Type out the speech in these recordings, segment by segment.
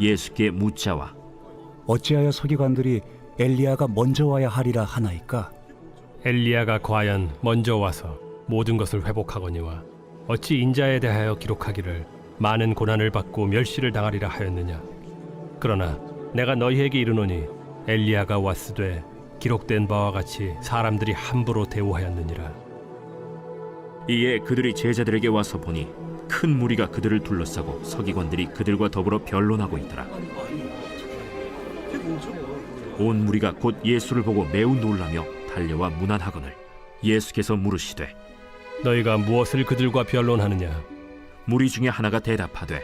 예수께 묻자와 어찌하여 서기관들이 엘리야가 먼저 와야 하리라 하나이까? 엘리야가 과연 먼저 와서 모든 것을 회복하거니와 어찌 인자에 대하여 기록하기를 많은 고난을 받고 멸시를 당하리라 하였느냐. 그러나 내가 너희에게 이르노니 엘리야가 왔으되 기록된 바와 같이 사람들이 함부로 대우하였느니라. 이에 그들이 제자들에게 와서 보니 큰 무리가 그들을 둘러싸고 서기관들이 그들과 더불어 변론하고 있더라. 온 무리가 곧 예수를 보고 매우 놀라며 달려와 문안하거늘 예수께서 물으시되 너희가 무엇을 그들과 변론하느냐. 무리 중에 하나가 대답하되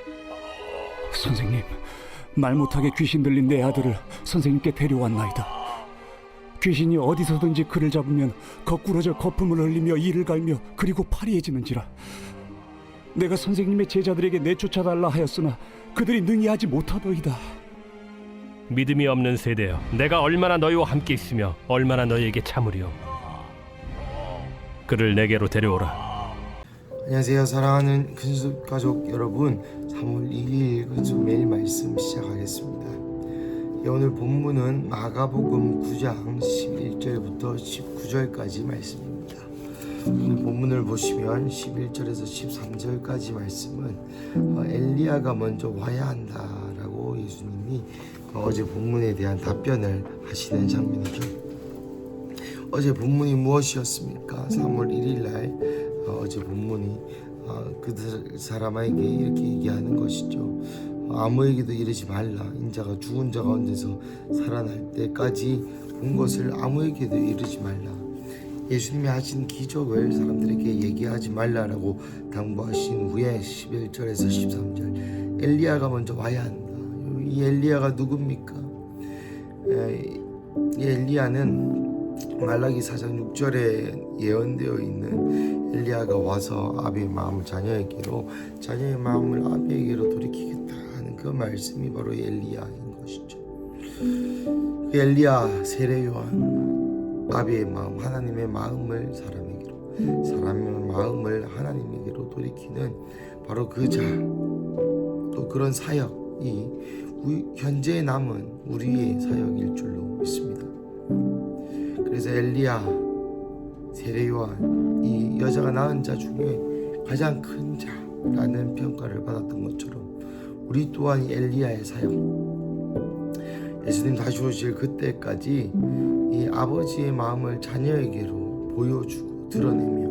선생님, 말 못하게 귀신 들린 내 아들을 선생님께 데려왔나이다. 귀신이 어디서든지 그를 잡으면 거꾸러져 거품을 흘리며 이를 갈며 그리고 파리해지는지라. 내가 선생님의 제자들에게 내쫓아달라 하였으나 그들이 능히 하지 못하더이다. 믿음이 없는 세대여, 내가 얼마나 너희와 함께 있으며 얼마나 너희에게 참으리요. 그를 내게로 데려오라. 안녕하세요. 사랑하는 근수 가족 여러분, 3월 2일 근수 매일 말씀 시작하겠습니다. 오늘 본문은 마가복음 9장 11절부터 19절까지 말씀입니다. 오늘 본문을 보시면 11절에서 13절까지 말씀은 엘리야가 먼저 와야 한다라고 예수님이 어제 본문에 대한 답변을 하시는 장면이죠. 어제 본문이 무엇이었습니까? 3월 1일 날 어제 본문이 그 사람에게 이렇게 얘기하는 것이죠. 아무에게도 이르지 말라. 인자가 죽은 자 가운데서 살아날 때까지 본 것을 아무에게도 이르지 말라. 예수님이 하신 기적을 사람들에게 얘기하지 말라라고 당부하신 후에 11절에서 13절 엘리야가 먼저 와야 한다. 이 엘리야가 누굽니까? 이 엘리야는 말라기 4장 6절에 예언되어 있는 엘리야가 와서 아비의 마음을 자녀에게로, 자녀의 마음을 아비에게로 돌이키겠다 하는 그 말씀이 바로 엘리야인 것이죠. 그 엘리야 세례 요한, 아비의 마음, 하나님의 마음을 사람에게로, 사람의 마음을 하나님에게로 돌이키는 바로 그 자, 또 그런 사역이 현재 남은 우리의 사역일 줄로 믿습니다. 그래서 엘리야, 세례 요한, 이 여자가 낳은 자 중에 가장 큰 자라는 평가를 받았던 것처럼 우리 또한 이 엘리야의 사역, 예수님 다시 오실 그때까지 이 아버지의 마음을 자녀에게로 보여주고 드러내며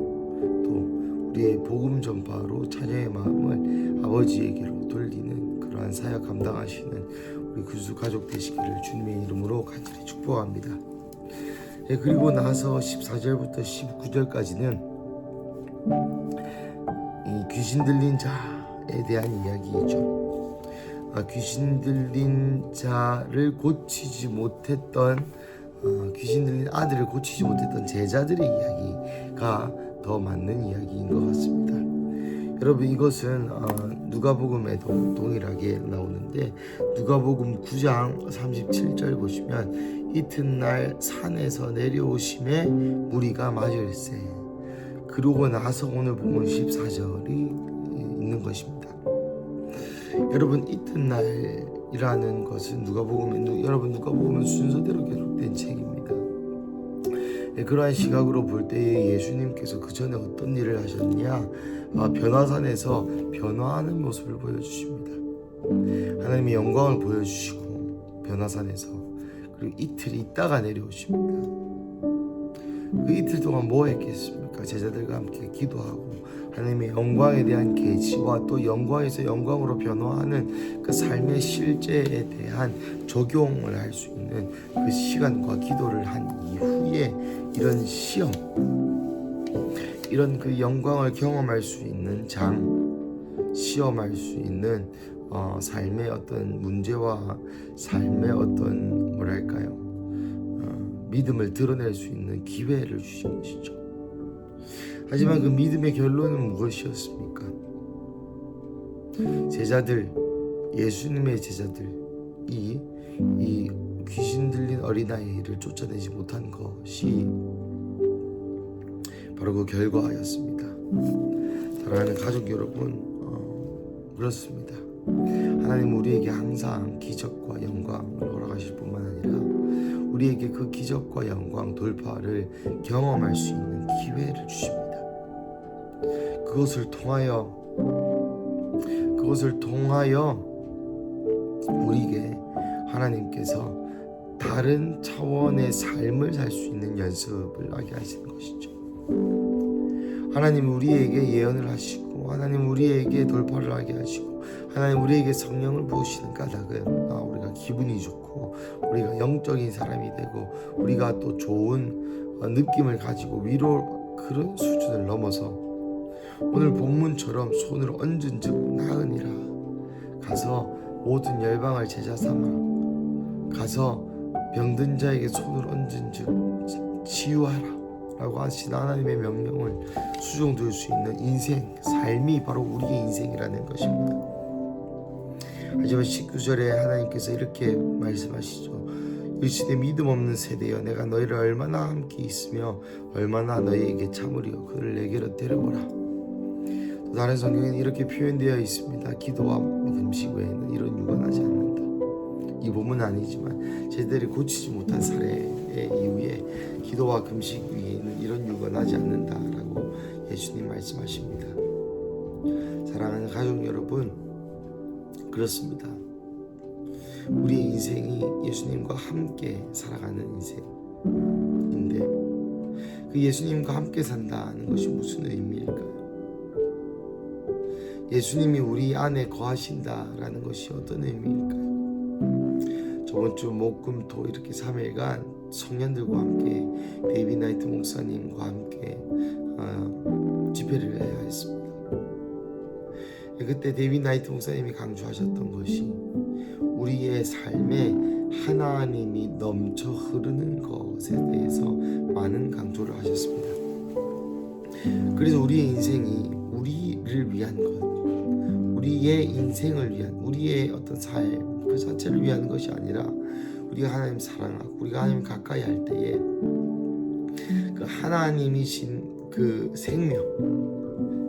또 우리의 복음 전파로 자녀의 마음을 아버지에게로 돌리는 그러한 사역 감당하시는 우리 근수 가족 되시기를 주님의 이름으로 간절히 축복합니다. 그리고 나서 14절부터 19절까지는 이 귀신 들린 자에 대한 이야기이죠. 귀신 들린 자를 고치지 못했던, 귀신 들린 아들을 고치지 못했던 제자들의 이야기가 더 맞는 이야기인 것 같습니다. 여러분, 이것은 누가복음에도 동일하게 나오는데 누가복음 9장 37절 보시면 이튿날 산에서 내려오심에 무리가 맞을세. 그러고 나서 오늘 보면 14절이 있는 것입니다. 여러분, 이튿날이라는 것은 누가복음은 순서대로 기록된 책입니다. 그러한 시각으로 볼 때에 예수님께서 그 전에 어떤 일을 하셨냐, 변화산에서 변화하는 모습을 보여주십니다. 하나님의 영광을 보여주시고 변화산에서, 그리고 이틀 있다가 내려오십니다. 그 이틀 동안 뭐 했겠습니까? 제자들과 함께 기도하고 하나님의 영광에 대한 계시와 또 영광에서 영광으로 변화하는 그 삶의 실제에 대한 적용을 할 수 있는 그 시간과 기도를 한 이후에 이런 시험, 이런 그 영광을 경험할 수 있는 시험할 수 있는 삶의 어떤 문제와 삶의 어떤 믿음을 드러낼 수 있는 기회를 주신 것이죠. 하지만 그 믿음의 결론은 무엇이었습니까? 예수님의 제자들이 이 귀신 들린 어린아이를 쫓아내지 못한 것이 바로 그 결과였습니다. 사랑하는 가족 여러분, 그렇습니다. 하나님 우리에게 항상 기적과 영광을 허락하실 뿐만 아니라 우리에게 그 기적과 영광 돌파를 경험할 수 있는 기회를 주십니다. 그것을 통하여 우리에게 하나님께서 다른 차원의 삶을 살 수 있는 연습을 하게 하시는 것이죠. 하나님 우리에게 예언을 하시고 하나님 우리에게 돌파를 하게 하시고 하나님 우리에게 성령을 부으시는 까닭은 우리가 기분이 좋고 우리가 영적인 사람이 되고 우리가 또 좋은 느낌을 가지고 위로 그런 수준을 넘어서 오늘 본문처럼 손을 얹은 즉 나으니라 가서 모든 열방을 제자 삼아 가서 병든 자에게 손을 얹은 즉 치유하라 라고 하신 하나님의 명령을 수종될 수 있는 인생, 삶이 바로 우리의 인생이라는 것입니다. 하지만 19절에 하나님께서 이렇게 말씀하시죠. 일시대 믿음 없는 세대여 내가 너희를 얼마나 함께 있으며 얼마나 너희에게 참으리요 그를 내게로 데려오라. 또 다른 성경에는 이렇게 표현되어 있습니다. 기도와 금식 외에는 이런 유언하지 않는다. 이 본문은 아니지만 제자들이 고치지 못한 사례의 이후에 기도와 금식 위에는 이런 유언하지 않는다라고 예수님 말씀하십니다. 사랑하는 가족 여러분, 그렇습니다. 우리의 인생이 예수님과 함께 살아가는 인생인데 그 예수님과 함께 산다는 것이 무슨 의미일까요? 예수님이 우리 안에 거하신다라는 것이 어떤 의미일까요? 저번 주 목금토 이렇게 3일간 청년들과 함께 데이비 나이트 목사님과 함께 집회를 해야 했습니다. 그때 데이비 나이트 목사님이 강조하셨던 것이 우리의 삶에 하나님이 넘쳐 흐르는 것에 대해서 많은 강조를 하셨습니다. 그래서 우리의 인생이 우리를 위한 것, 우리의 인생을 위한, 우리의 어떤 삶 그 자체를 위한 것이 아니라 우리가 하나님 사랑하고 우리가 하나님 가까이 할 때에 그 하나님이신 그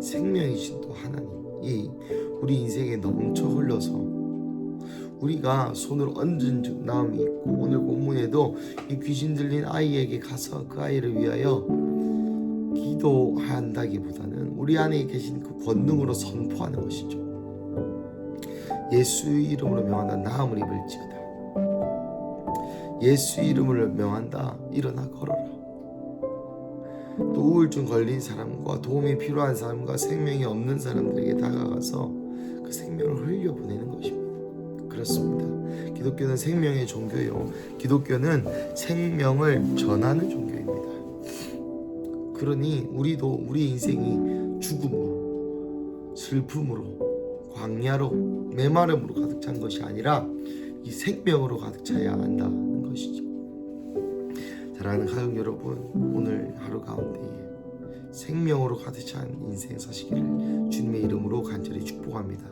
생명이신 또 하나님이 우리 인생에 넘쳐 흘러서 우리가 손을 얹은 즉 나음이 있고 오늘 본문에도 이 귀신 들린 아이에게 가서 그 아이를 위하여 기도한다기보다는 우리 안에 계신 그 권능으로 선포하는 것이죠. 예수 이름으로 명한다 나음을 입을지어다. 예수 이름을 명한다 일어나 걸어라. 또 우울증 걸린 사람과 도움이 필요한 사람과 생명이 없는 사람들에게 다가가서 그 생명을 흘려보내는 것입니다. 그렇습니다. 기독교는 생명의 종교요, 기독교는 생명을 전하는 종교입니다. 그러니 우리도 우리 인생이 죽음으로, 슬픔으로, 광야로, 메마름으로 가득 찬 것이 아니라 이 생명으로 가득 차야 한다는 것이죠. 사랑하는 가족 여러분, 오늘 하루 가운데에 생명으로 가득 찬 인생 사시기를 주님의 이름으로 간절히 축복합니다.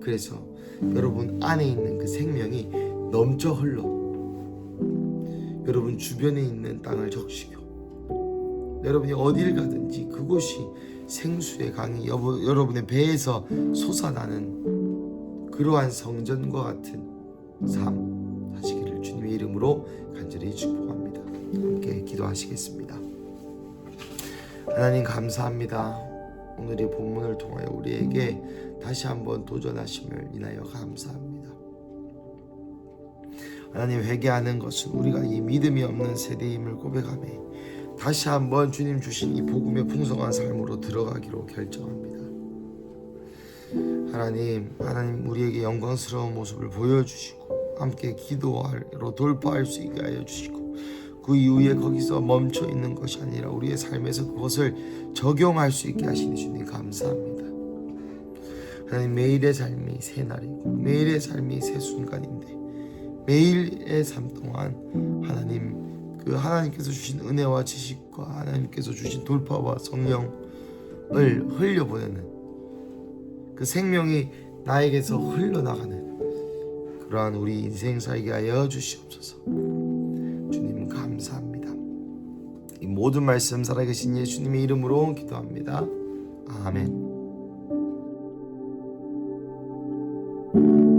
그래서 여러분 안에 있는 그 생명이 넘쳐 흘러 여러분 주변에 있는 땅을 적시고 여러분이 어딜 가든지 그곳이 생수의 강이 여러분의 배에서 솟아나는 그러한 성전과 같은 삶 하시기를 주님의 이름으로 간절히 축복합니다. 함께 기도하시겠습니다. 하나님 감사합니다. 오늘 이 본문을 통하여 우리에게 다시 한번 도전하심을 인하여 감사합니다. 하나님, 회개하는 것은 우리가 이 믿음이 없는 세대임을 고백하며 다시 한번 주님 주신 이 복음의 풍성한 삶으로 들어가기로 결정합니다. 하나님 우리에게 영광스러운 모습을 보여주시고 함께 기도하러 돌파할 수 있게 하여 주시고 그 이후에 거기서 멈춰 있는 것이 아니라 우리의 삶에서 그것을 적용할 수 있게 하시니 주님 감사합니다. 하나님, 매일의 삶이 새 날이고 매일의 삶이 새 순간인데 매일의 삶 동안 하나님 그 하나님께서 주신 은혜와 지식과 하나님께서 주신 돌파와 성령을 흘려보내는 그 생명이 나에게서 흘러나가는 그러한 우리 인생 살게 하여 주시옵소서. 주님 감사합니다. 이 모든 말씀 살아계신 예수님의 이름으로 기도합니다. 아멘. 네.